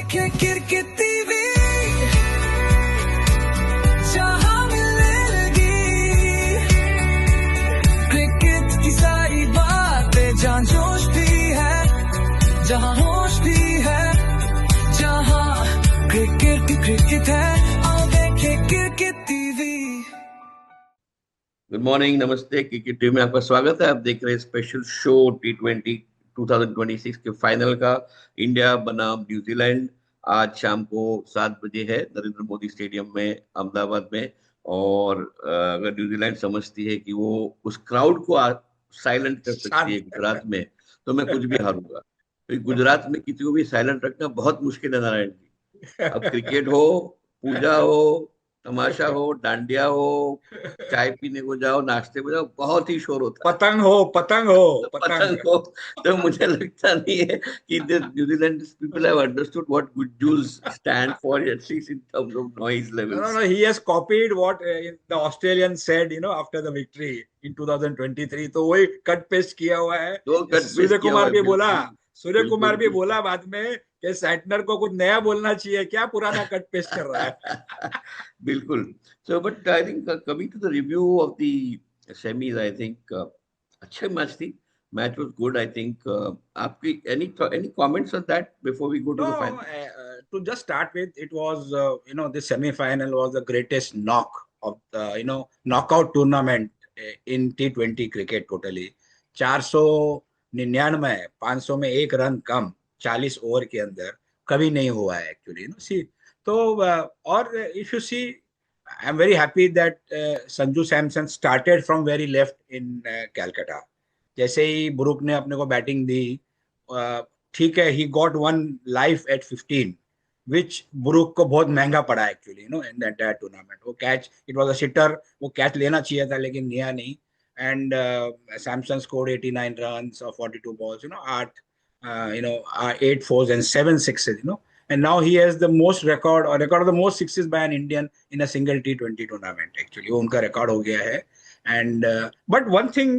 देखे cricket TV, जहां मिलने लगी क्रिकेट की सारी बातें, जहां जोश भी है, जहां होश भी है, जहां क्रिकेट है, आओ देखे क्रिकेट टीवी। गुड मॉर्निंग, नमस्ते। क्रिकेट टीवी में आपका स्वागत है। आप देख रहे हैं स्पेशल शो T20 2026 के फाइनल का, इंडिया बनाम न्यूजीलैंड। आज शाम को 7 बजे है नरेंद्र मोदी स्टेडियम में अहमदाबाद में। और अगर न्यूजीलैंड समझती है कि वो उस क्राउड को साइलेंट कर सकती है गुजरात में, तो मैं कुछ भी हारूंगा। तो गुजरात में किसी को भी साइलेंट रखना बहुत मुश्किल है नारायण जी। अब क्रिकेट हो, पूजा हो, तमाशा हो, डांडिया हो, चाय पीने को जाओ, नाश्ते को जाओ, बहुत ही शोर होता है। पतंग हो पतंग को तो मुझे लगता नहीं है कि the New Zealand people have understood what good Jews stand for, at least in terms of noise levels. No, he has copied what the Australians said, after the victory in 2023. तो वही कट पेस्ट किया हुआ है। तो cut paste सूर्य किया हुआ कुमार है, भी बोला, बिल्कुल, सूर्य बिल्कुल, कुमार भी बिल्कुल। बोला बाद में कि सैंटनर को कुछ नया बोलना चाहिए, क्या पुराना कट पेस्ट कर रहा है। बिल्कुल। So, but I think coming to the review of the semis, I think अच्छे मैच थी। Match was good, I think. आपकी any comments on that before we go to the No, final? to just start with, it was the semi-final was the greatest knock of the knockout tournament in T20 cricket totally. 499, 500 में एक run कम 40 over के अंदर कभी नहीं हुआ है actually see. तो और if you see, I am very happy that Sanju Samson started from very left in Calcutta. जैसे ही ब्रुक ने अपने को बैटिंग दी, ठीक है, he got one life at 15, which Brook को बहुत महंगा पड़ा actually in the entire tournament. वो catch, it was a sitter, वो कैच लेना चाहिए था लेकिन लिया नहीं। And Samson scored 89 runs of 42 balls, 8 fours and 7 sixes, and now he has the most record of the most sixes by an Indian in a single T20 tournament actually, वो उनका record हो गया है। And but one thing,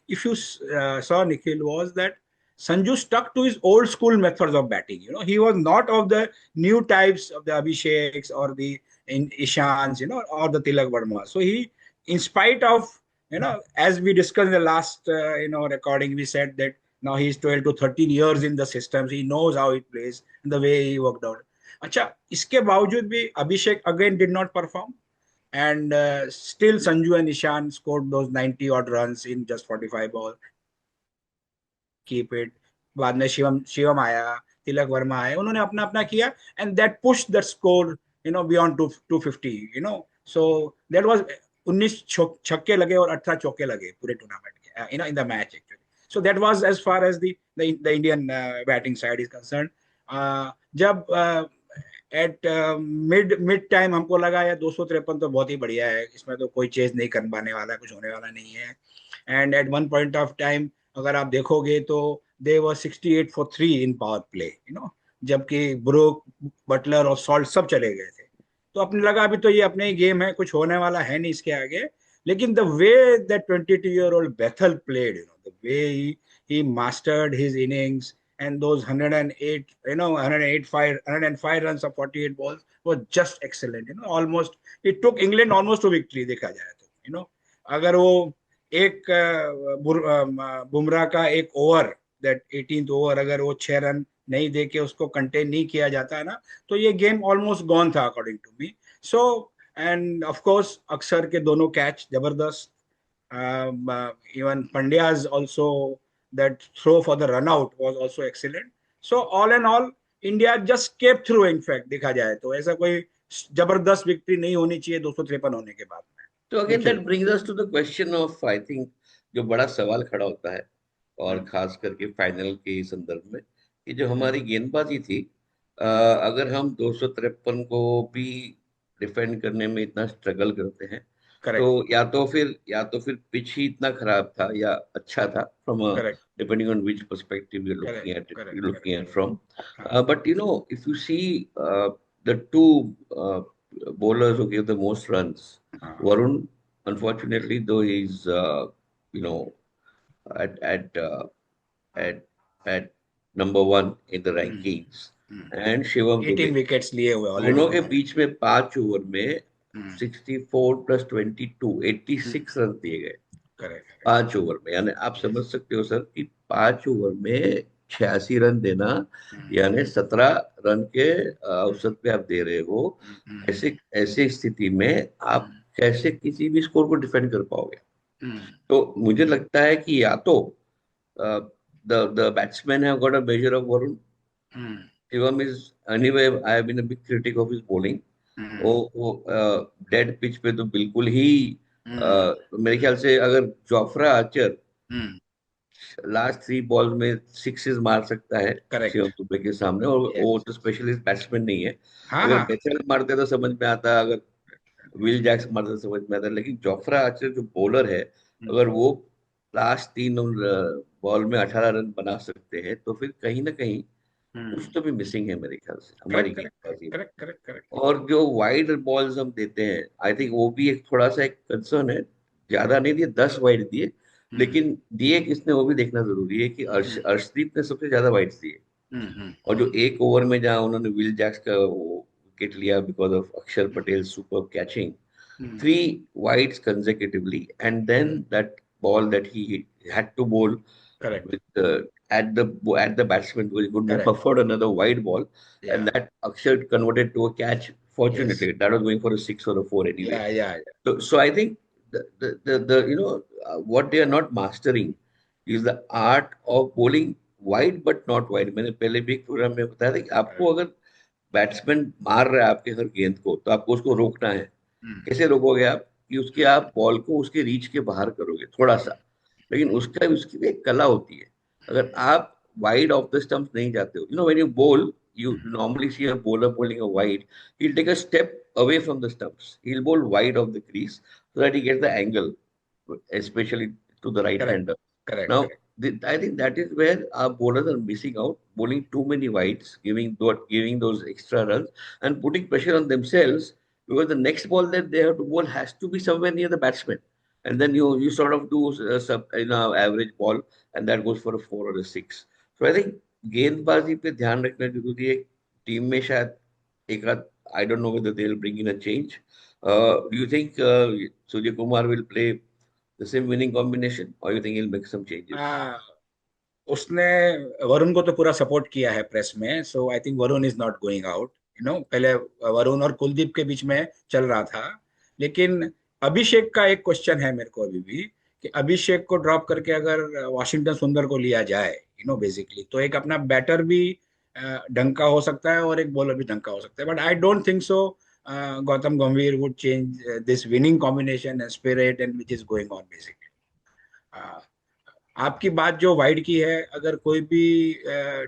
if you saw Nikhil, was that Sanju stuck to his old school methods of batting. He was not of the new types of the Abhisheks or the Ishans, or the Tilak Verma. So he, in spite of, as we discussed in the last, recording, we said that now he's 12 to 13 years in the systems. He knows how it plays and the way he worked out. अच्छा, इसके बावजूद भी Abhishek again did not perform. And still Sanju and Ishan scored those 90 odd runs in just 45 balls. Keep it. बाद में शिवम आया, तिलक वर्मा आए, उन्होंने अपना अपना किया, and that pushed the score beyond 250, so that was 19 छक्के लगे और 18 चौके लगे पूरे टूर्नामेंट के in the match actually. So that was as far as the Indian batting side is concerned. जब एट मिड टाइम हमको लगा यार 253 तो बहुत ही बढ़िया है, इसमें तो कोई चेज नहीं कर पाने वाला, कुछ होने वाला नहीं है। And at one point of time अगर आप देखोगे तो they were 68 for 3 in power play, जबकि ब्रुक, बटलर और सॉल्ट सब चले गए थे। तो अपने लगा अभी तो ये अपने ही गेम है, कुछ होने वाला है नहीं इसके आगे। लेकिन the way that 22-year-old Bethell played, the way he mastered his innings, and those 105 runs of 48 balls was just excellent. Almost it took England almost to victory देखा जाए तो, अगर वो एक बुमराह का एक ओवर, दैट 18th ओवर, अगर वो 6 रन नहीं देके उसको कंटेन नहीं किया जाता है ना, तो ये गेम ऑलमोस्ट गॉन था according to me. So end of course Axar के दोनों कैच जबरदस्त, even Pandya's also, that throw for the run out was also excellent. So all in all, India just kept through. In fact, देखा जाए तो ऐसा कोई जबरदस्त विक्ट्री नहीं होनी चाहिए 253 होने के बाद में। तो again that brings us to the question of, I think जो बड़ा सवाल खड़ा होता है, और खास करके फाइनल के संदर्भ में, कि जो हमारी गेंदबाजी थी, अगर हम 253 को भी डिफेंड करने में इतना स्ट्रगल करते हैं, तो या तो फिर पिच ही इतना खराब था या अच्छा था, from depending on which perspective you looking at from. But if you see the two bowlers who gave the most runs, Varun, unfortunately, though he's at number 1 in the rankings, and Shivam 18 Dubey, wickets लिए हुए already दोनों के उन्होंने। बीच में 5 over में हम्म, 64 plus 22 86 run दिए गए correct. 5 over में। यानी आप समझ यस। सकते हो सर कि 5 ओवर में 86 रन देना, यानी 17 रन के औसत पे आप दे रहे हो। ऐसे ऐसे स्थिति में आप कैसे किसी भी स्कोर को डिफेंड कर पाओगे? तो मुझे लगता है कि या तो the batsman have got a measure of Varun. Shivam is anyway, I have been a big critic of his bowling. वो डेड पिच पे तो बिल्कुल ही मेरे ख्याल से अगर जोफ्रा आर्चर लास्ट 3 बॉल में सिक्सेस मार सकता है करेक्ट। शिवम दुबे के सामने, और वो यस। तो स्पेशलिस्ट बैट्समैन नहीं है। हाँ अगर हाँ। बेचल मारते तो समझ में आता, अगर विल जैक्स मारते तो समझ में आता, लेकिन जोफ्रा आर्चर जो बॉलर है, अगर वो लास्ट 3 बॉल में 18 रन बना सकते हैं, तो फिर कहीं ना कहीं कुछ तो भी मिसिंग है मेरे ख्याल से हमारी करेक्ट करेक्ट गेंदबाजी में। Correct correct correct. और जो वाइड बॉल्स हम देते हैं, आई थिंक वो भी एक थोड़ा सा एक कंसर्न है। ज्यादा नहीं दिए, 10 वाइड दिए, लेकिन दिए किसने वो भी देखना जरूरी है कि अर्शदीप ने सबसे ज्यादा वाइड्स दिए। और जो एक ओवर में जहां उन्होंने विल जैक्स का वो विकेट लिया बिकॉज ऑफ अक्षर Patel super catching, 3 wides consecutively, and then that ball that he had to bowl correct with at the batsman, because he could not correct. afford another wide ball, या and that Akshay converted to a catch. Yes. Fortunately, that was going for a 6 or a 4 anyway. या So I think what they are not mastering is the art of bowling wide but not wide. मैंने पहले भी एक programme में बताया था कि आपको अगर बैट्समैन मार रहा है आपके हर गेंद को, तो आपको उसको रोकना है। कैसे रोकोगे आप? कि उसके आप बॉल को उसके रीच के बाहर करोगे थोड़ा सा, लेकिन उसका उसकी भी एक कला होती है। अगर आप वाइड ऑफ द स्टंप्स नहीं जाते हो, व्हेन यू बोल, you normally see a bowler bowling a wide, he'll take a step away from the stumps, he'll bowl wide of the crease so that he gets the angle, especially to the right correct hander. Correct Now correct. I think that is where our bowlers are missing out, bowling too many wides, giving those extra runs and putting pressure on themselves, because the next ball that they have to bowl has to be somewhere near the batsman, and then you sort of do average ball, and that goes for a 4 or a 6. So I think गेंदबाजी पे ध्यान रखना जरूरी है। Team में शायद एक आध, I don't know whether they will bring in a change. Do you think Surya Kumar will play the same winning combination, और you think he will make some changes? उसने वरुण को तो पूरा सपोर्ट किया है प्रेस में, so I think Varun is not going out. पहले वरुण और कुलदीप के बीच में चल रहा था, लेकिन अभिषेक का एक क्वेश्चन है मेरे को अभी भी, कि अभिषेक को ड्रॉप करके अगर वॉशिंगटन सुंदर को लिया जाए, बेसिकली, तो एक अपना बैटर भी ढंग का हो सकता है और एक बॉलर भी ढंग का हो सकता है, but I don't think so Gautam Gambhir would change this winning combination and spirit and which is going on basically. आपकी बात जो वाइड की है, अगर कोई भी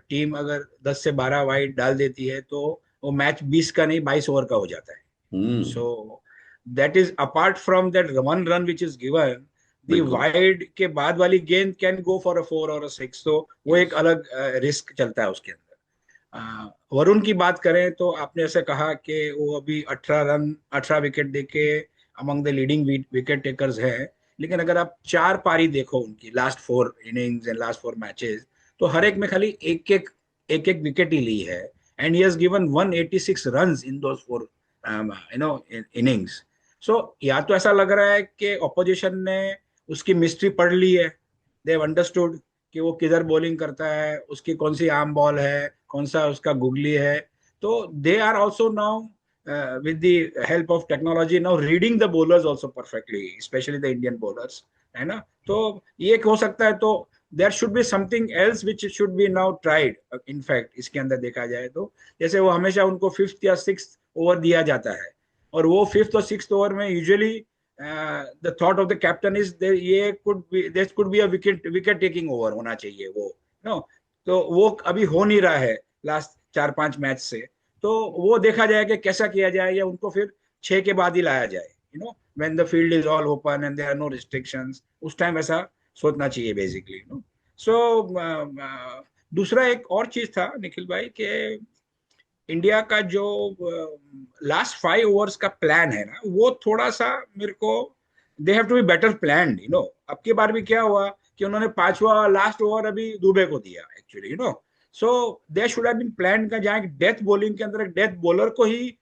टीम अगर 10 से 12 वाइड डाल देती है, तो वो मैच 20 का नहीं 22 ओवर का हो जाता है। Hmm. So that is apart from that 1 run which is given, दी बिल्कुल। वाइड के बाद वाली गेंद कैन गो फॉर अ 4 और अ 6, तो वो एक अलग रिस्क चलता है उसके अंदर। वरुण की बात करें तो आपने ऐसे कहा कि वो अभी 18 विकेट देके among the leading wicket takers है, लेकिन अगर आप 4 पारी देखो उनकी last 4 innings and last 4 matches, तो हर एक में खाली एक एक विकेट ही ली है, and he has given 186 runs in those 4 innings. So या तो ऐसा लग रहा है कि ऑपोजिशन ने उसकी मिस्ट्री पढ़ ली है, दे हैव अंडरस्टूड कि वो किधर बॉलिंग करता है, उसकी कौन सी आर्म बॉल है, कौन सा उसका गुगली है। तो they are also now with the help of technology now reading the bowlers also perfectly, especially the Indian bowlers, है ना? तो ये हो सकता है, तो there should be something else which should be now tried, in fact इसके अंदर देखा जाए तो, जैसे वो हमेशा उनको 5th या 6th ओवर दिया जाता है, और वो 5th और 6th ओवर में usually the thought of the captain is ये could be a wicket taking over होना चाहिए वो, नो, तो वो अभी हो नहीं रहा है लास्ट 4-5 मैच से। तो वो देखा जाए कि कैसा किया जाए, या उनको फिर 6 के बाद ही लाया जाए, when the field is all open and there are no restrictions, उस टाइम ऐसा सोचना चाहिए बेसिकली। सो दूसरा एक और चीज था निखिल भाई, कि इंडिया का जो लास्ट 5 ओवर्स का प्लान है ना, वो थोड़ा सा मेरे को, they have to be better planned. अब की बार भी क्या हुआ कि उन्होंने 5वां लास्ट ओवर अभी दुबे को दिया actually, so they should have been plan का, जहाँ डेथ बॉलिंग के अंदर एक डेथ बॉलर को ही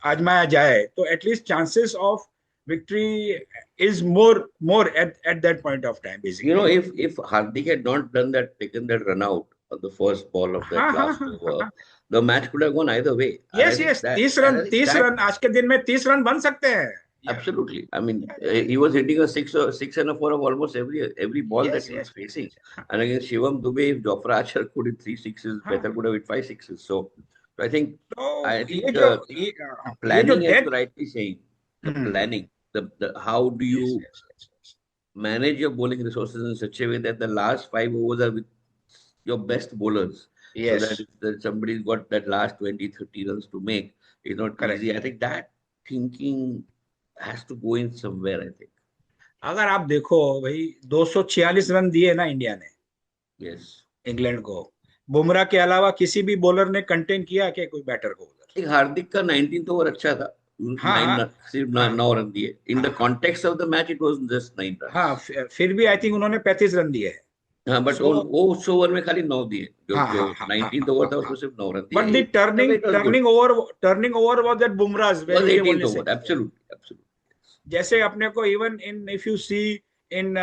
आजमाया जाए, तो at least chances of victory is more at that point of time, You basically, know, if Hardik had not done that, taken that run out on the first ball of that हाँ हाँ last हाँ हाँ over, हाँ, the match could have gone either way. And I yes think yes, that, 30 and run, I think 30 that run आज के दिन में 30 run बन सकते हैं. Yeah. absolutely. I mean, Yeah, yeah, he was hitting a six and a four of almost every ball that yes he was yes yes facing. yes, हाँ And against Shivam Dubey, if Jofra Archer could hit three sixes, हाँ. Bethel could have hit five sixes. So I think, तो I ये think जो the ये जो planning, as death, you're rightly saying, the planning, the how do yes you yes yes, manage your bowling resources in such a way that the last 5 overs are with your best bowlers, so yes, that if that somebody's got that last 20, 30 runs to make, it's not correct. easy. I think that thinking has to go in somewhere, I think. अगर आप देखो भाई, 246 run दिए ना India ने Yes. England को, बुमराह के अलावा किसी भी बॉलर ने कंटेन किया क्या कोई बैटर को उधर? एक हार्दिक का 19th ओवर अच्छा था, हाँ नाइन हाँ सिर्फ हाँ 9 रन दिए. इन द हाँ context of the match it was just 9 runs. हाँ, फिर भी आई थिंक उन्होंने 35 रन दिए हैं. हाँ, बट सो वो उस ओवर में खाली 9 दिए. जो हाँ जो हाँ हाँ हाँ 19th हाँ ओवर हाँ था हाँ. उसमें सिर्फ 9 रन But the दिए. In a way it was good. turning over was that Bumrah's, where Was we have 18th only over. six. Absolutely, absolutely. जैसे अपने को even in if you see in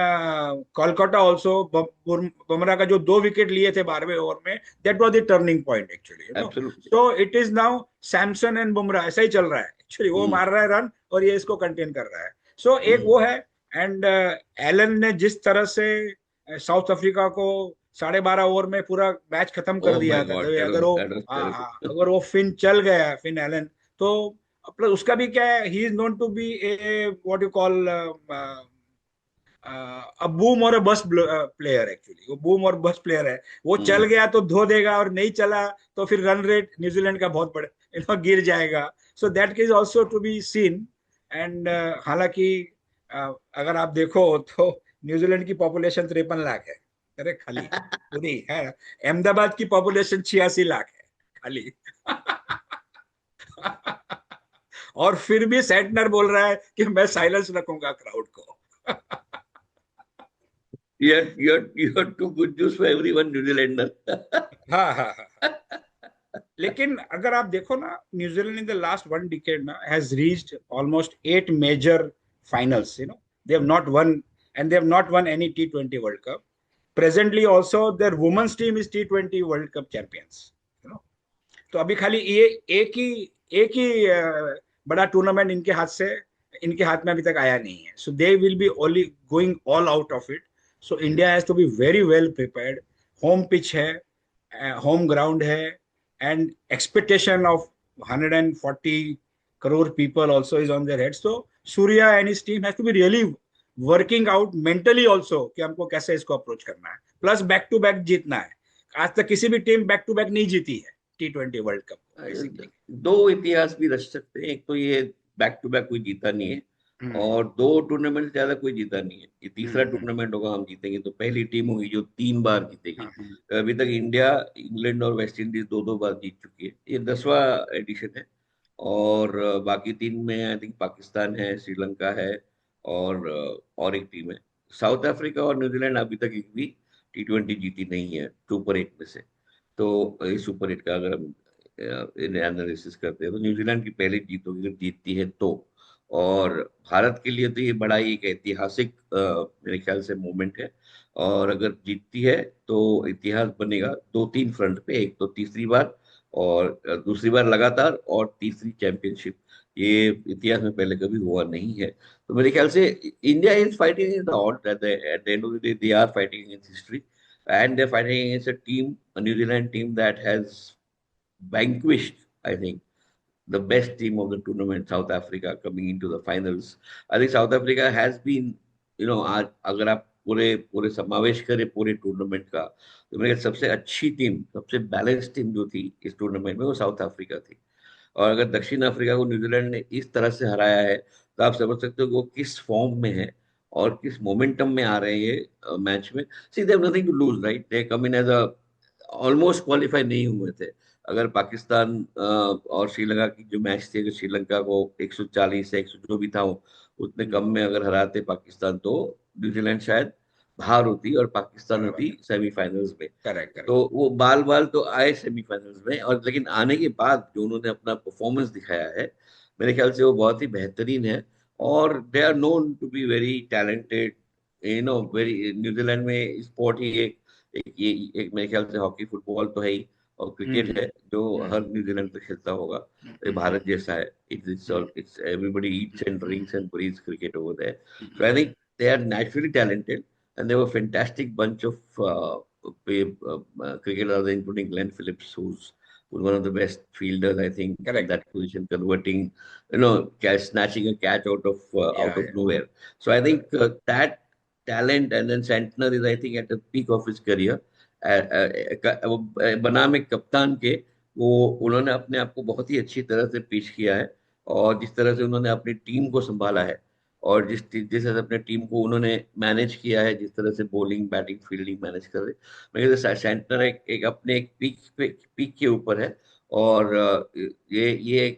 Kolkata also, Bumrah का जो 2 wicket लिए थे 12वें over में, that was the turning point actually, Absolutely. So it is now Samson and Bumrah, ऐसा ही चल रहा है एक्चुअली. वो मार रहा है रन और ये इसको कंटेन कर रहा है. सो एक वो है. एंड एलन ने जिस तरह से साउथ अफ्रीका को 12.5 ओवर में पूरा मैच खत्म कर Oh my दिया था, God, तो that was terrible. अगर वो फिन चल गया, फिन एलन, तो प्लस उसका भी क्या है, he is known to be a what you call a boom और अ बस्ट प्लेयर एक्चुअली. वो बूम और बस्ट प्लेयर है. वो चल गया तो धो देगा, और नहीं चला तो फिर रन रेट न्यूजीलैंड का बहुत बड़ा गिर जाएगा. So that is also to be seen. And हालांकि अगर आप देखो तो न्यूजीलैंड की पॉपुलेशन 53 लाख है. अरे खाली पूरी है. अहमदाबाद की पॉपुलेशन 86 लाख है खाली. और फिर भी सेटनर बोल रहा है कि मैं साइलेंस रखूंगा क्राउड को. You're too good news for everyone, New Zealander. हाँ हाँ हाँ. लेकिन अगर आप देखो ना, New Zealand in the last 1 decade ना has reached almost 8 major finals. They have not won, and they have not won any T20 world cup. Presently also their women's team is T20 world cup champions. तो अभी खाली ये एक ही बड़ा tournament इनके हाथ में अभी तक आया नहीं है. So they will be only going all out of it. So India has to be very well prepared. Home pitch है, होम ग्राउंड है, and expectation of 140 crore people also is on their heads. So Surya and his team has to be really working out mentally also कि हमको कैसे इसको approach करना है. Plus back to back जीतना है. आज तक किसी भी टीम बैक टू बैक नहीं जीती है T20 वर्ल्ड कप. दो इतिहास भी रच सकते हैं. एक तो ये बैक टू बैक कोई जीता नहीं है, और 2 टूर्नामेंट से ज्यादा कोई जीता नहीं है. ये तीसरा टूर्नामेंट होगा हम जीतेंगे, तो पहली टीम होगी जो 3 बार जीतेगी. अभी तक इंडिया, इंग्लैंड और वेस्ट इंडीज 2-2 बार जीत चुकी है. ये 10वां एडिशन है. और बाकी 3 में आई थिंक पाकिस्तान है, श्रीलंका है, और एक टीम है. साउथ अफ्रीका और न्यूजीलैंड अभी तक एक भी T20 जीती नहीं है सुपर 8 में से. तो इस सुपर 8 का अगर हम एनालिसिस करते हैं तो न्यूजीलैंड की पहली जीत होगी अगर जीतती है तो. और भारत के लिए तो ये बड़ा ही एक ऐतिहासिक मेरे ख्याल से मोमेंट है. और अगर जीतती है तो इतिहास बनेगा 2-3 फ्रंट पे. एक तो तीसरी बार, और दूसरी बार लगातार, और तीसरी चैंपियनशिप. ये इतिहास में पहले कभी हुआ नहीं है. तो मेरे ख्याल से India is fighting in the odd at the end of the day. They are fighting against history, and they're fighting against a team, a New Zealand team that has vanquished, I think, the best team of the tournament, South Africa, coming into the finals. I think South Africa has been, आज अगर आप पूरे समावेश करें पूरे tournament का, तो मेरे ख्याल सबसे अच्छी टीम, सबसे बैलेंस टीम जो थी इस टूर्नामेंट में, वो साउथ अफ्रीका थी. और अगर दक्षिण अफ्रीका को न्यूजीलैंड ने इस तरह से हराया है, तो आप समझ सकते हो कि वो किस फॉर्म में है और किस मोमेंटम में आ रहे हैं ये मैच में. See they have nothing to lose, right. They come in as a almost qualify नहीं हुए थे. अगर पाकिस्तान और श्रीलंका की जो मैच थी, अगर श्रीलंका को 140 से 100 जो भी था, उतने कम में अगर हराते पाकिस्तान, तो न्यूजीलैंड शायद बाहर होती और पाकिस्तान होती सेमीफाइनल्स में। करेक्ट। तो वो बाल बाल तो आए सेमीफाइनल्स में, और लेकिन आने के बाद जो उन्होंने अपना परफॉर्मेंस दिखाया है, मेरे ख्याल से वो बहुत ही बेहतरीन है। और they are known to be very talented, very, New Zealand में स्पोर्ट ही ये एक मेरे ख्याल से हॉकी फुटबॉल तो है ही, और क्रिकेट है जो हर न्यूजीलैंड पे खेलता होगा। ये भारत जैसा है, it's everybody eats and drinks and breathes cricket over there. So I think they are naturally talented, and they were a fantastic bunch of cricketers, including Glenn Phillips, who's one of the best fielders, I think, Correct. in that position, converting, snatching a catch out of nowhere. So I think that talent, and then Santner is, I think, at the peak of his career. बनाम एक कप्तान के, वो उन्होंने अपने आप को बहुत ही अच्छी तरह से पेश किया है, और जिस तरह से उन्होंने अपनी टीम को संभाला है, और जिस जिस तरह से अपने टीम को उन्होंने मैनेज किया है, जिस तरह से बॉलिंग बैटिंग फील्डिंग मैनेज कर रहे, मैं कहता हूँ सेंटर एक अपने एक पीक के ऊपर है। और ये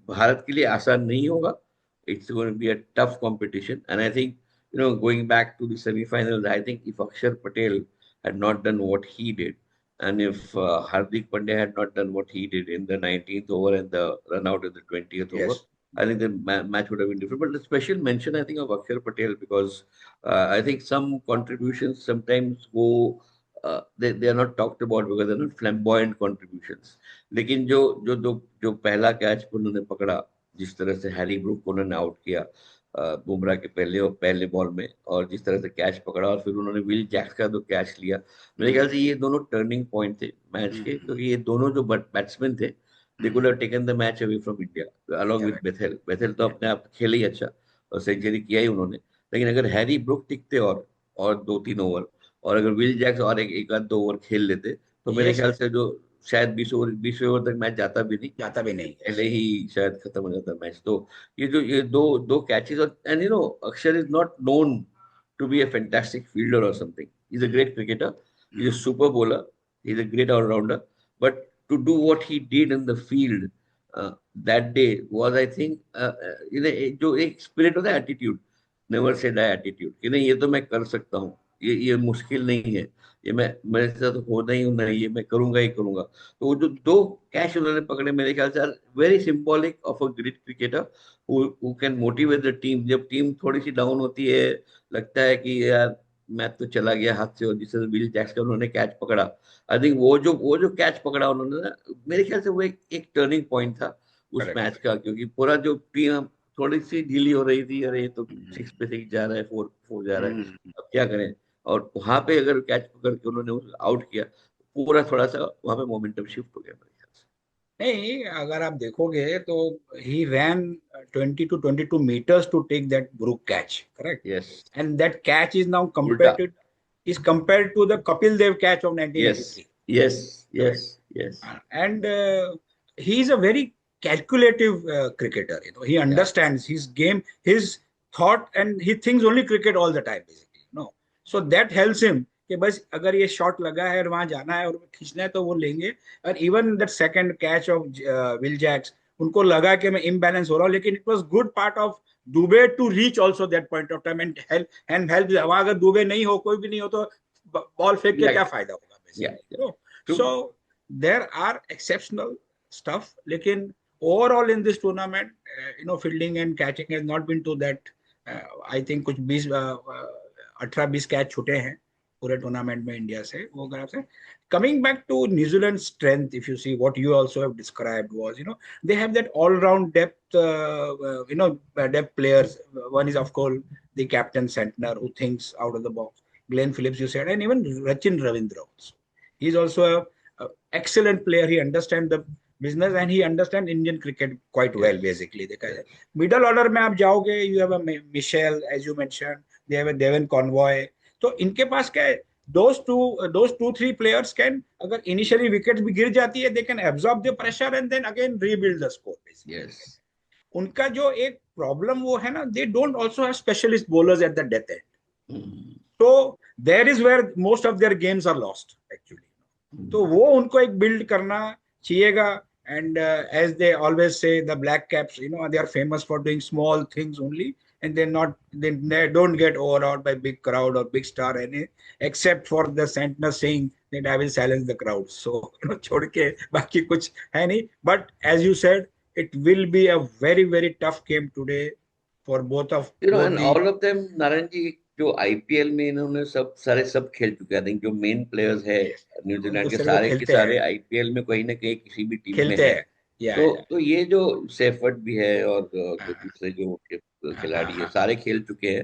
भारत के लिए आसान नहीं होगा। It's going to be a tough competition, and I think going back to the semifinal, I think if Akshar Patel had not done what he did, and if Hardik Pandya had not done what he did in the 19th over and the run out in the 20th over, I think the match would have been different. But the special mention, I think, of Akshar Patel, because I think some contributions sometimes go, they are not talked about because they're not flamboyant contributions. लेकिन जो पहला catch उन्होंने पकड़ा, जिस तरह से Harry Brook को उन्होंने आउट किया बुमराह के पहले बॉल में, और जिस तरह से कैच पकड़ा, और फिर उन्होंने विल जैक्स का जो कैच लिया, मेरे ख्याल से ये दोनों टर्निंग पॉइंट थे मैच के, क्योंकि ये दोनों जो बैट्समैन थे, they could have taken the match away from India along with Bethel. Bethel तो अपने आप खेले ही अच्छा, और सेंचुरी किया ही उन्होंने, लेकिन अगर हैरी ब्रुक टिकते और 2-3 ओवर, और अगर विल जैक्स और एक आध 2 ओवर खेल लेते, तो मेरे ख्याल से जो शायद 20 ओवर तक मैच जाता भी नहीं, पहले ही शायद खत्म हो जाता मैच। तो ये दो कैचेस, और and Axar is not known to be a fantastic fielder और something, is a great cricketer, is a super bowler, is a great allrounder, but to do what he did in the field that day was, I think, जो एक spirit होता है, attitude, never say die attitude, कि नहीं ये तो मैं कर सकता हूँ, ये मुश्किल नहीं है, ये मेरे साथ होना ही होना है, ये मैं करूंगा ही करूंगा। तो वो जो 2 कैच उन्होंने पकड़े, मेरे ख्याल से very symbolic of a great cricketer who can motivate the team. जब टीम थोड़ी सी डाउन होती है, लगता है कि यार मैच तो चला गया हाथ से, और जिस तरह विल जैक्स का उन्होंने कैच पकड़ा, आई थिंक वो जो कैच पकड़ा उन्होंने ना, मेरे ख्याल से वो एक टर्निंग पॉइंट था उस मैच का, क्योंकि पूरा जो टीम थोड़ी सी ढीली हो रही थी, अरे तो 6 पे 6 जा रहा है, 4 जा रहा है, अब क्या करें, और वहां पे अगर कैच पकड़ के उन्होंने आउट किया, पूरा थोड़ा सा वहां पे मोमेंटम शिफ्ट हो गया मेरे ख्याल से। नहीं, अगर आप देखोगे तो ही रैन 20 to 22 meters to take that Brook catch, correct? Yes, And that catch is now उल्टा, compared to the Kapil Dev catch of yes 1983. Yes Correct. Yes yes, And he is a very calculative cricketer. He understands his game, his thought, and he thinks only cricket all the time, basically. So that helps him कि बस अगर ये shot लगा है और वहां जाना है और खींचना है तो वो लेंगे। और even that second catch of Will Jacks, उनको लगा कि मैं इम्बैलेंस हो रहा हूँ, लेकिन it was good part of Dube to reach also that point of time and help. वहां अगर दुबे नहीं हो, कोई भी नहीं हो, तो बॉल फेंक के क्या फायदा होगा basically. So there are exceptional stuff, लेकिन overall in this tournament fielding and catching has not been to that. I think कुछ 18-20 कैच छूटे हैं पूरे टूर्नामेंट में इंडिया से। वो अगर आपसे coming back to New Zealand's strength, if you see what you also have described was, they have that all-round depth, depth players. One is of course the captain Santner, who thinks out of the box. Glenn Phillips, you said, and even Rachin Ravindra also. He's also a excellent player. He understands the business and he understands Indian cricket quite well, basically. Middle order में आप जाओगे, you have a Michelle, as you mentioned. They have a Devon Convoy. तो इनके पास क्या है, those 2-3 players can, अगर initially wickets भी गिर जाती है, they can absorb the pressure and then again rebuild the score, basically. Yes. उनका जो एक problem वो है ना, they don't also have specialist bowlers at the death end. So there is where most of their games are lost actually. तो वो उनको एक build करना चाहिएगा. And as they always say, the black caps, they are famous for doing small things only, and they don't get overawed by big crowd or big star any, except for the Santner saying that I will silence the crowd. So छोड़ के बाकी कुछ है नहीं. But as you said, it will be a very tough game today for both and the. all of them, Narayan ji, जो IPL में इन्होंने सब खेल चुके हैं. जो मेन प्लेयर्स है न्यूजीलैंड के दूसरे को सारे के खेलते सारे हैं, आईपीएल में कहीं ना कहीं किसी भी टीम में खेलते है. हैं. या तो ये जो सेफर्ट भी है और जो दूसरे जो खिलाड़ी है हाँ, सारे खेल चुके हैं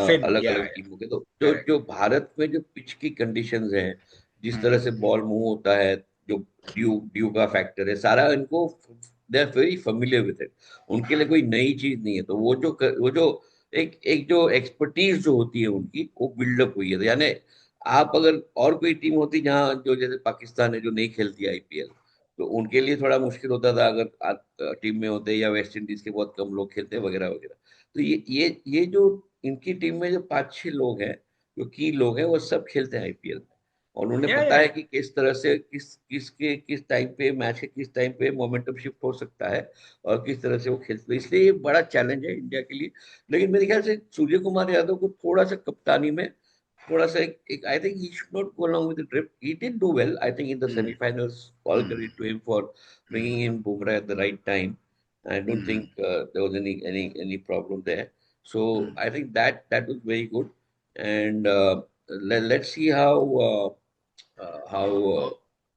फिन अलग या अलग टीमों के. तो जो करेक्ट. जो भारत में जो पिच की कंडीशंस हैं, जिस तरह हम्म. से बॉल मूव होता है, जो ड्यू ड्यू का फैक्टर है, सारा इनको they are very familiar with it. उनके लिए कोई नई चीज नहीं है. तो वो जो एक एक जो एक्सपर्टीज जो होती है उनकी, वो बिल्डअप हुई है. तो यानी आप अगर और कोई टीम होती जहाँ जो जैसे पाकिस्तान है जो नहीं खेलती आईपीएल, तो उनके लिए थोड़ा मुश्किल होता था अगर टीम में होते, या वेस्ट इंडीज के बहुत कम लोग खेलते वगैरह वगैरह. तो ये जो इनकी टीम में जो 5-6 लोग हैं, जो की लोग हैं, वो सब खेलते हैं आईपीएल में. और उन्हें पता या है कि किस तरह से किस टाइम पे मैच के किस टाइम पे मोमेंटम शिफ्ट हो सकता है, और किस तरह से वो खेलते हैं. इसलिए ये बड़ा चैलेंज है इंडिया के लिए. लेकिन मेरे ख्याल से सूर्य कुमार यादव को थोड़ा सा कप्तानी में थोड़ा सा एक I think he should not go along with the trip. He did do well, I think, in the semi-finals. All credit to him for bringing in Bumrah at the right time. I don't think there was any problem there. So I think that was very good. And let's see how how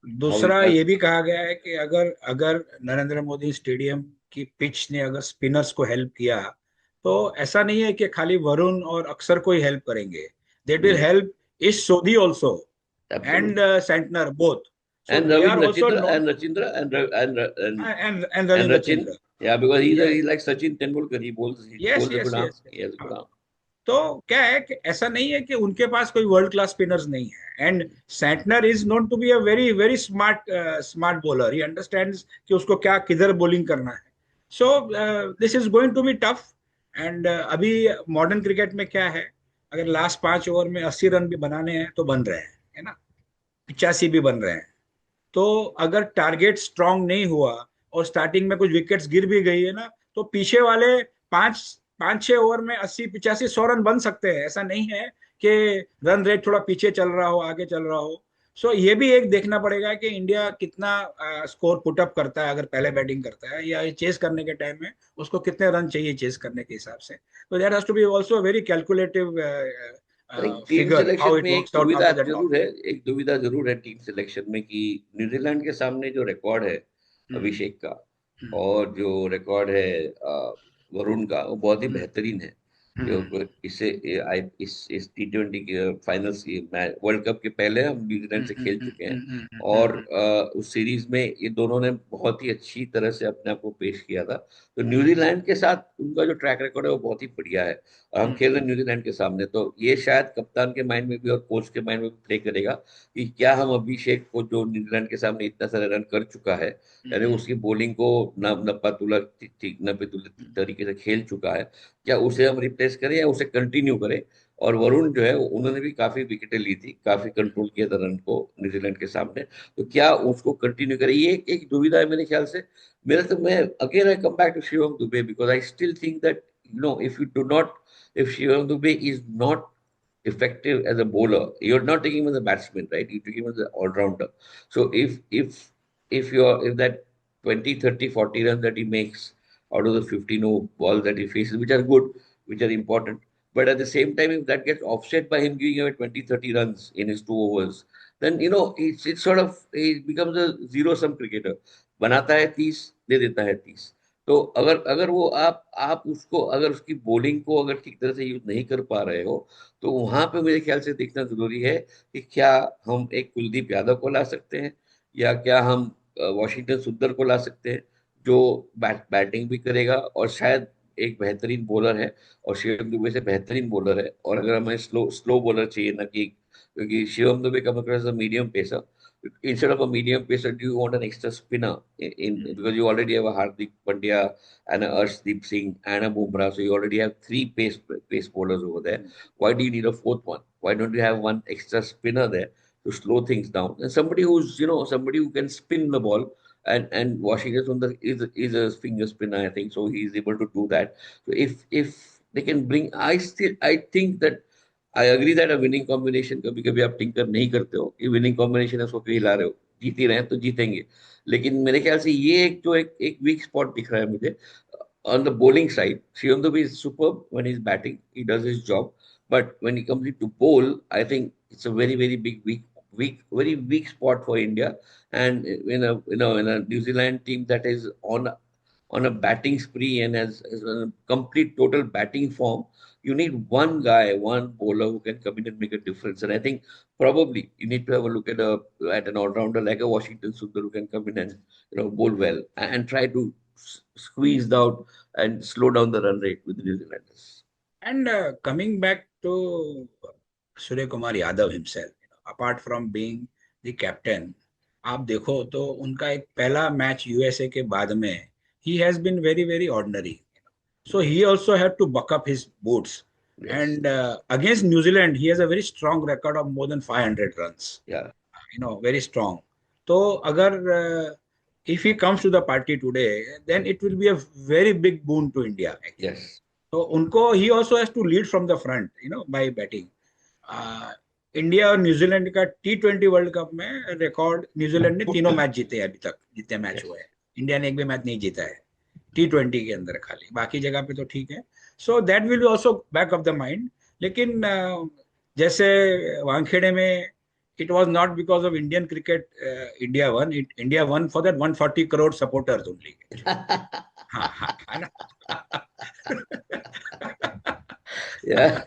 दूसरा India. ये भी कहा गया है कि अगर अगर Narendra Modi stadium की पिच ने अगर स्पिनर्स को हेल्प किया, तो ऐसा नहीं है कि खाली वरुण और अक्षर को ही हेल्प करेंगे. They will Hmm, help Ish Sodhi also and absolutely. Santner both. So And they are Ravin also Rachindra not. and Rachindra and and Rachin. Ravindra Yeah, because Chandra. he's like Sachin Tendulkar. He bowls he yes bowls a good yes arm. Yes. He has a good arm. तो क्या है कि ऐसा नहीं है कि उनके पास कोई वर्ल्ड क्लास स्पिनर्स नहीं है. And Santner is known to be a very very smart bowler. He understands कि उसको क्या किधर बॉलिंग करना है. So this is going to be tough. And अभी मॉडर्न क्रिकेट में क्या है, अगर लास्ट 5 ओवर में 80 रन भी बनाने हैं तो बन रहे हैं, है ना, 85 भी बन रहे हैं. तो अगर टारगेट स्ट्रांग नहीं हुआ और स्टार्टिंग में कुछ विकेट्स गिर भी गई है ना, तो पीछे वाले 5-6 ओवर में 80-85-100 रन बन सकते हैं. ऐसा नहीं है कि रन रेट थोड़ा पीछे चल रहा हो, आगे चल रहा हो. सो ये भी एक देखना पड़ेगा कि इंडिया कितना स्कोर पुटअप करता है अगर पहले बैटिंग करता है, या चेस करने के टाइम में उसको कितने रन चाहिए चेस करने के हिसाब से. तो there has to be also very calculative are team figure how selection it में एक वर्क्स आउट दुविधा आफ्टर द जरूर टॉप. है. एक दुविधा जरूर है टीम सिलेक्शन में कि न्यूजीलैंड के सामने जो रिकॉर्ड है अभिषेक का, और जो रिकॉर्ड है वरुण का, वो बहुत ही बेहतरीन है. इससे इस T20 के फाइनल्स वर्ल्ड कप के पहले हम न्यूजीलैंड से खेल चुके हैं. और उस सीरीज में ये दोनों ने बहुत ही अच्छी तरह से अपने आप को पेश किया था. तो न्यूजीलैंड के साथ उनका जो ट्रैक रिकॉर्ड है वो बहुत ही बढ़िया है. और हम खेल रहे हैं न्यूजीलैंड के सामने, तो ये शायद कप्तान के माइंड में भी और कोच के माइंड में भी प्ले करेगा कि क्या हम अभिषेक को, जो न्यूजीलैंड के सामने इतना सारे रन कर चुका है, यानी उसकी बॉलिंग को नपा तुला ठीक नपे तुले तरीके से खेल चुका है, क्या उसे हम रिप्लेस करें या उसे कंटिन्यू करें. और वरुण जो है उन्होंने भी काफी विकेटें ली थी, काफी कंट्रोल किया था रन को न्यूजीलैंड के सामने. तो क्या उसको कंटिन्यू करें, ये एक दुविधा है मेरे ख्याल से. मैं again I come back to Shivam Dube, because I still think that if you do not, if Shivam Dube is not effective as a bowler, you're not taking him as a batsman, right? You take him as an all-rounder. So if that 20, 30, 40 runs that he makes out of the 15 balls that he faces, which are good, which are important, but at the same time, if that gets offset by him giving away 20, 30 runs in his 2 overs, then it's sort of, he becomes a zero-sum cricketer. बनाता है 30, दे देता है 30. तो अगर अगर वो आप उसको, अगर उसकी बॉलिंग को अगर ठीक तरह से यूज नहीं कर पा रहे हो, तो वहां पे मेरे ख्याल से देखना जरूरी है कि क्या हम एक कुलदीप यादव को ला सकते हैं, या क्या हम वॉशिंगटन सुंदर को ला सकते हैं, जो बैटिंग भी करेगा और शायद एक बेहतरीन बॉलर है, और शिवम दुबे से बेहतरीन बॉलर है. और अगर हमें स्लो स्लो बॉलर चाहिए ना, कि क्योंकि Shivam Dubey come across medium pacer, instead of a medium pacer, do you want an extra spinner because you already have a Hardik Pandya and a Arshdeep Singh and a Bumrah, so you already have three pace bowlers over there. Why do you need a fourth one? Why don't you have one extra spinner there to slow things down, and somebody who's somebody who can spin the ball. And Washington Sundar is a finger spinner, I think, so he's able to do that. So if they can bring. I think that I agree that a winning combination कभी कभी आप tinker नहीं करते हो कि winning combination है उसको कहीं ला रहे हो, जीत ही रहे हैं तो जीतेंगे, लेकिन मेरे ख्याल से ये एक जो एक वीक स्पॉट दिख रहा है मुझे on the bowling side. Shivam Dube is superb when he's batting, he does his job, but when he comes into bowl, I think it's a very big very weak spot for India, and in a New Zealand team that is on a batting spree and has a complete total batting form, you need one guy, one bowler who can come in and make a difference. And I think probably you need to have a look at an all-rounder like a Washington Sundar who can come in and bowl well and try to squeeze out and slow down the run rate with the New Zealanders. And coming back to Surya Kumar Yadav himself, apart from being the captain, आप देखो तो उनका एक पहला match USA के बाद में he has been very ordinary. So he also had to buck up his boots. Yes. And against New Zealand, he has a very strong record of more than 500 runs. Yeah. Very strong. So agar if he comes to the party today, then it will be a very big boon to India. Actually. Yes. So unko he also has to lead from the front, by batting. India और New Zealand का T20 world cup में record New Zealand ने तीनों match जीते अभी तक, जितने match हुए हैं इंडिया ने एक भी मैच नहीं जीता है T20 के अंदर, खाली बाकी जगह पे तो ठीक है. So that will be also back of the mind. लेकिन जैसे वानखेड़े में it was not because of Indian cricket India won for that 140 crore supporters only. Yeah,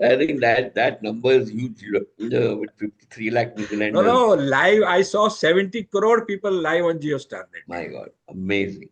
I think that number is huge, with 53 lakh New Zealanders. No, live I saw 70 crore people live on JioStar. My God, amazing.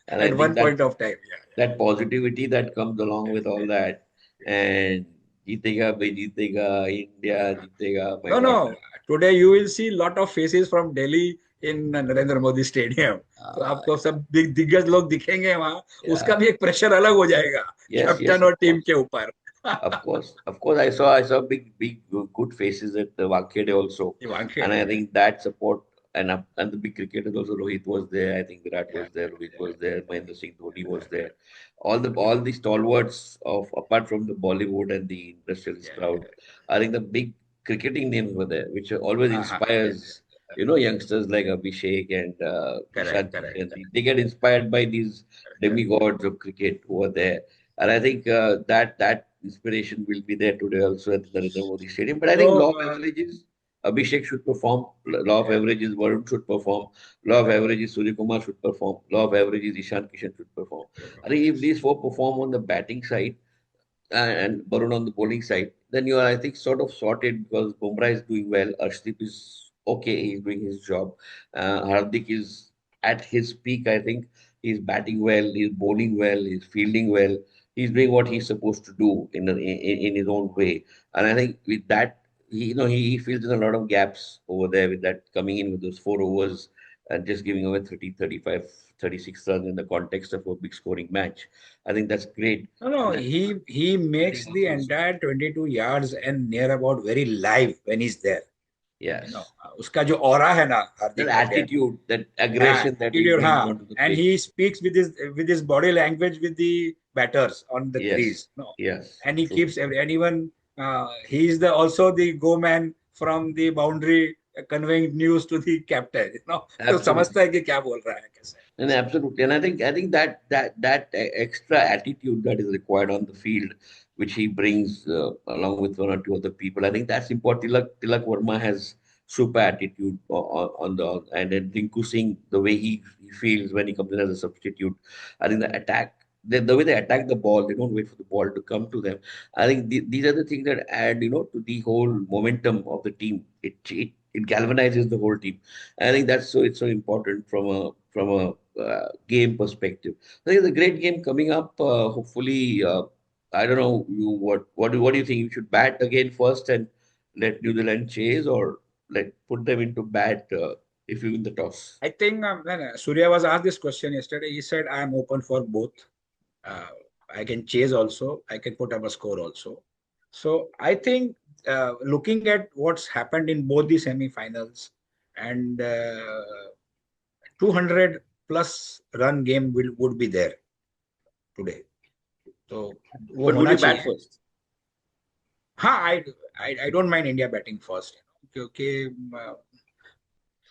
And at one point of time, that positivity that comes along with all that, and जीतेगा भाई जीतेगा, India जीतेगा. No. Today you will see lot of faces from Delhi in Narendra Modi stadium. तो आपको सब दिग्गज लोग दिखेंगे वहाँ. उसका भी एक प्रेशर अलग हो जाएगा कैप्टन और टीम के ऊपर. Of course, I saw big good faces at the Wankhede also, and I think that support and the big cricketers also. Rohit was there, I think Virat was there, Rohit was there, Mahendra Singh Dhoni was there. All the stalwarts of apart from the Bollywood and the industrialist crowd, I think the big cricketing names were there, which always inspires youngsters like Abhishek and correct. They get inspired by these demigods of cricket who are there, and I think that inspiration will be there today also at the Narendra Modi Stadium. But I think law of averages, Abhishek should perform. Law of averages, Varun should perform. Law of averages, Surya Kumar should perform. Law of averages, Ishan Kishan should perform. I think if these four perform on the batting side and Varun on the bowling side, then you are, I think, sort of sorted, because Bumrah is doing well. Arshdeep is okay. He's doing his job. Hardik is at his peak, I think. He's batting well. He's bowling well. He's fielding well. He's doing what he's supposed to do in his own way. And I think with that, he fills in a lot of gaps over there with that, coming in with those 4 overs and just giving away 30, 35, 36 runs in the context of a big scoring match. I think that's great. No, he makes the entire 22 yards and near about very live when he's there. Yes. उसका जो aura है ना, that attitude, that aggression, that attitude, and he speaks with his body language with the batters on the crease. Yes. And he keeps anyone. He is also the go man from the boundary, conveying news to the captain. तो समझता है कि क्या बोल रहा है कैसे. And absolutely, and I think that extra attitude that is required on the field, which he brings along with one or two other people, I think that's important. Tilak Verma has super attitude and then Rinku Singh, the way he feels when he comes in as a substitute. I think the attack, the way they attack the ball, they don't wait for the ball to come to them. I think these are the things that add, to the whole momentum of the team. It galvanizes the whole team. I think it's so important from a game perspective. I think it's a great game coming up. Hopefully, I don't know what do you think? You should bat again first and let New Zealand chase, or put them into bat if you win the toss? I think Surya was asked this question yesterday. He said, "I am open for both. I can chase also. I can put up a score also." So I think looking at what's happened in both the semi-finals, and 200 plus run game would be there today. तो वो But would होना you bat चाहिए. first? हाँ, I don't mind India batting first, क्योंकि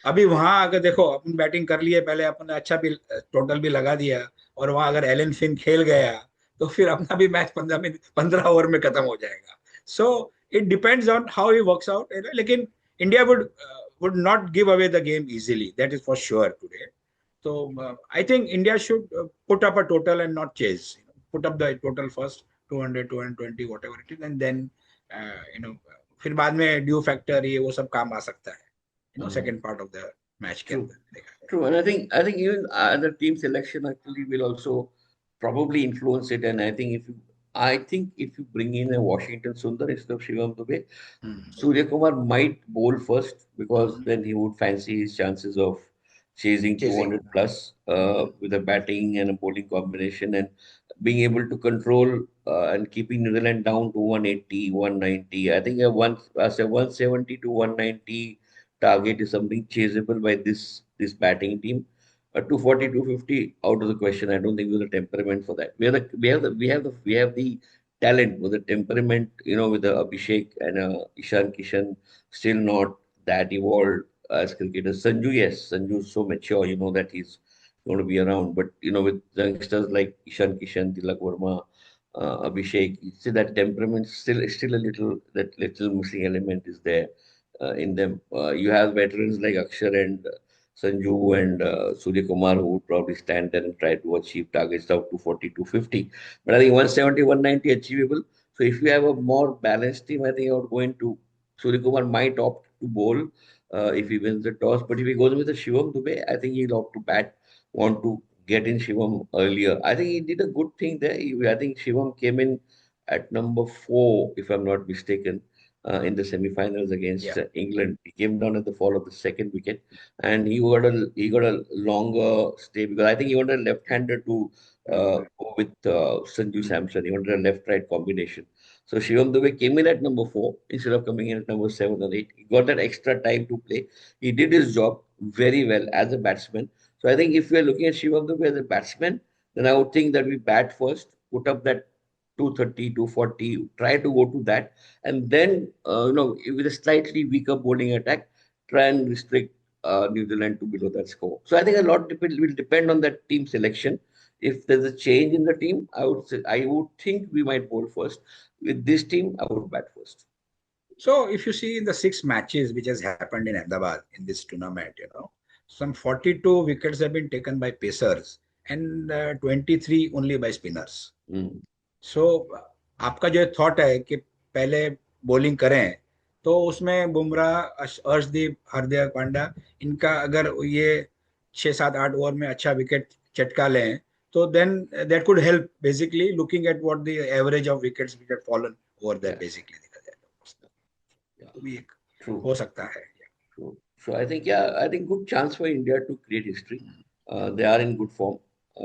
अभी वहां अगर देखो अपन बैटिंग कर लिए पहले, अपन ने अच्छा भी टोटल भी लगा दिया, और वहां अगर एलन फिन खेल गया तो फिर अपना भी मैच 15 ओवर में खत्म हो जाएगा. So it depends on how he works out. लेकिन India would not give away the game easily, that is for sure today. So I think India should put up a total and not chase. Put up the total first, 200, 220, whatever it is, and then फिर बाद में due factor ये वो सब काम आ सकता है. Uh, second part of the match के True. अंदर देखा जाए. True, and I think even the team selection actually will also probably influence it. And I think if you bring in a Washington Sundar instead of Shivam Dubey, hmm. Surya Kumar might bowl first because then he would fancy his chances of chasing chasing. 200 plus with a batting and a bowling combination and being able to control and keeping New Zealand down to 180, 190. I think a 170 to 190 target is something chaseable by this batting team. 240, 250 out of the question. I don't think we have the temperament for that. We have the talent with the temperament, with the Abhishek and Ishan Kishan still not that evolved as cricketers. Sanju, yes, Sanju is so mature, that he's going to be around. But with youngsters like Ishan Kishan, Tilak Verma, Abhishek, you see that temperament still a little, that little missing element is there in them. You have veterans like Akshar and Sanju and Surya Kumar who would probably stand there and try to achieve targets of 240, 250. But I think 170, 190 achievable. So if you have a more balanced team, I think I would go into Surya Kumar might opt to bowl if he wins the toss. But if he goes with the Shivam Dubey, I think he'll opt to bat, want to get in Shivam earlier. I think he did a good thing there. I think Shivam came in at number 4, if I'm not mistaken, in the semi-finals against Yeah. England. He came down at the fall of the second wicket, and he got a longer stay because I think he wanted a left-hander to go with Sanju Samson. He wanted a left-right combination. So Shivam Dubey came in at number 4 instead of coming in at number 7 or 8. He got that extra time to play. He did his job very well as a batsman. So I think if we are looking at Shivam Dubey as a batsman, then I would think that we bat first, put up that 230, 240, try to go to that, and then with a slightly weaker bowling attack, try and restrict New Zealand to below that score. So I think a lot will depend on that team selection. If there's a change in the team, I would think we might bowl first. With this team, I would bat first. So if you see in the 6 matches which has happened in Ahmedabad in this tournament, some 42 wickets have been taken by pacers and 23 only by spinners. Mm. सो आपका जो thought है कि पहले bowling करें, तो उसमें बुमराह, अर्शदीप, हार्दिक पांड्या, इनका अगर ये 6, 7, 8 ओवर में अच्छा विकेट चटका लें, तो then that could help basically looking at what the average of wickets which have fallen over that. Basically देखा जाए Yeah, तो भी एक true. हो सकता है. True. So I think good chance for India to create history. They are in good form.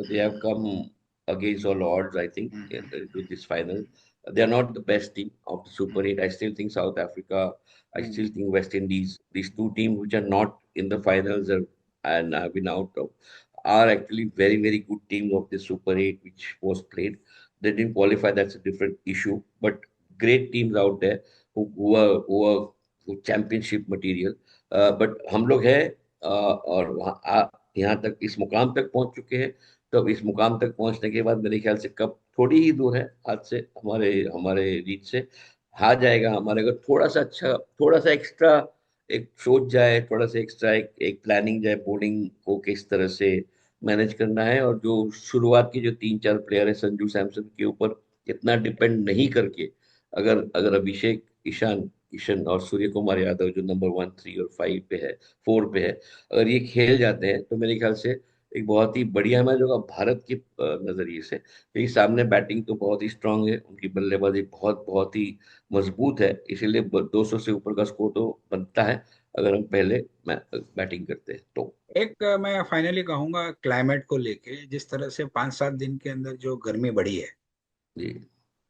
They have come against all odds, I think, to this final. They are not the best team of the Super 8. I still think South Africa, I still think West Indies, these two teams which are not in the finals and have been out of, are actually very, very good teams of the Super 8 which was played. They didn't qualify, that's a different issue. But great teams out there who are championship material. But हम लोग हैं और यहाँ तक इस मुकाम तक पहुंच चुके हैं. तो अब इस मुकाम तक पहुंचने के बाद मेरे ख्याल से कब थोड़ी ही दूर है हाथ से, हमारे हमारे रीच से हार जाएगा. हमारे अगर थोड़ा सा एक्स्ट्रा एक सोच जाए, थोड़ा सा एक्स्ट्रा एक प्लानिंग जाए, बॉलिंग को किस तरह से मैनेज करना है, और जो शुरुआत की जो 3-4 प्लेयर है संजू सैमसन के ऊपर इतना डिपेंड नहीं करके, अगर अगर अभिषेक, ईशान किशन और सूर्य कुमार यादव जो नंबर 1, 3 और 5 पे है, 4 पे है, अगर ये खेल जाते हैं तो मेरे ख्याल से एक बहुत ही बढ़िया मैच होगा भारत के नजरिए से. क्योंकि सामने बैटिंग तो बहुत ही स्ट्रांग है, उनकी बल्लेबाजी बहुत बहुत ही मजबूत है, इसीलिए 200 से ऊपर का स्कोर तो बनता है अगर हम पहले बैटिंग करते हैं तो. एक मैं फाइनली कहूंगा क्लाइमेट को लेके, जिस तरह से 5-7 दिन के अंदर जो गर्मी बढ़ी जी.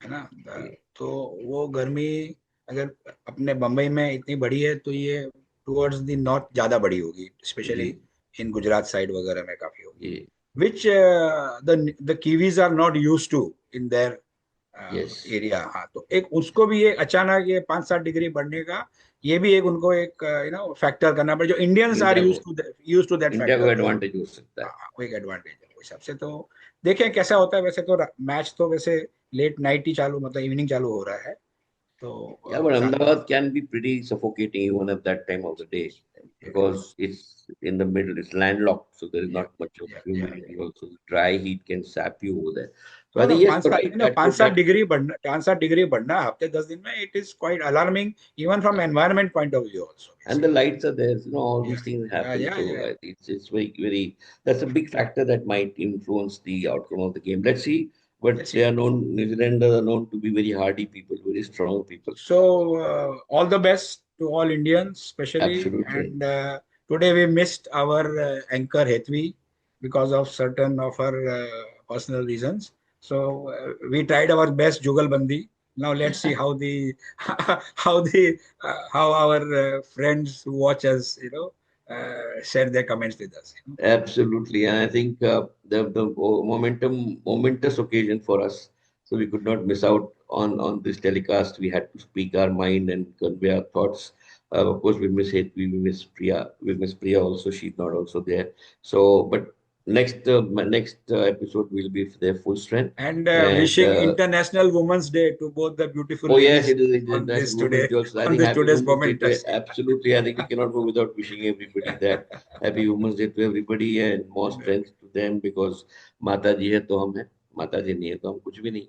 है ना, जी. तो वो गर्मी अगर अपने बम्बई में इतनी बढ़ी है, तो ये टुवर्ड्स द नॉर्थ ज्यादा बढ़ी होगी, स्पेशली जी. इन गुजरात साइड वगैरह में काफी होगी, जी. which the Kiwis are not used to in their Yes. Area. हाँ, तो एक उसको भी ये अचानक ये 5-7 डिग्री बढ़ने का ये भी एक उनको एक फैक्टर करना पड़े, जो इंडियंस आर इंडिया को यूज टू दैट इंडिया को फैक्टर। एडवांटेज हो सकता है। हाँ, वो एक एडवांटेज है उस हिसाब से। तो देखें कैसा होता है। वैसे तो मैच तो वैसे लेट नाइट ही चालू, मतलब इवनिंग चालू हो रहा है, तो Yeah, but Ahmedabad can be pretty suffocating even at that time of the day because it's in the middle, it's landlocked, so there is yeah, not much of yeah, yeah, humidity yeah. also. Dry heat can sap you over there. So No, I no, think yes, you're right. That पाँच could सात that degree बढ़ना, 5-7 degree बढ़ना हफ्ते 10 दिन में, it is quite alarming even from environment point of view also and the basically. lights are there. You know, all या these things या happen. या So या I think it's very very that's a big factor that might influence the outcome of the game. Let's see. But let's they see. are known, New Zealanders are known to be very hardy people, very strong people. So, all the best to all Indians, especially. Absolutely. And today we missed our anchor Hetvi because of certain of her personal reasons. So we tried our best, Jugalbandi. Now let's see how the how our friends who watch us, share their comments with us. Absolutely, and I think the momentous occasion for us, so we could not miss out on this telecast. We had to speak our mind and convey our thoughts. Of course, we miss it. We miss Priya. We miss Priya also. She's not also there. So, but next episode will be their full strength. And And wishing International Women's Day to both the beautiful oh yes, ladies it is on this International today, Women's Day also. I on think this Happy today's Women's Day to momentous day. absolutely. I think we cannot go without wishing everybody that Happy Women's Day to everybody and more strength to them because माता जी है तो हम हैं, माता जी नहीं है तो हम कुछ भी नहीं।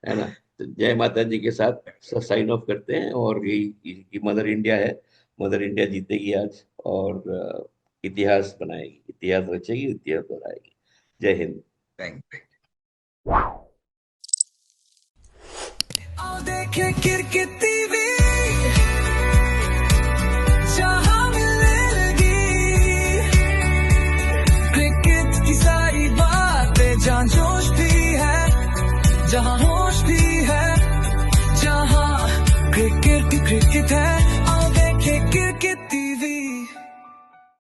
है ना? तो जय माता जी के साथ साइन ऑफ करते हैं और यही मदर इंडिया है। मदर इंडिया जीतेगी आज और इतिहास बनाएगी, इतिहास रचेगी, इतिहास बनाएगी। जय हिंद। Thank you. आओ देखे किरकिटी भी जहां मिलने लगी क्रिकेट की सारी बातें, जहां जोश भी है, जहां होश भी है, जहां क्रिकेट है। आओ देखे किरकिटी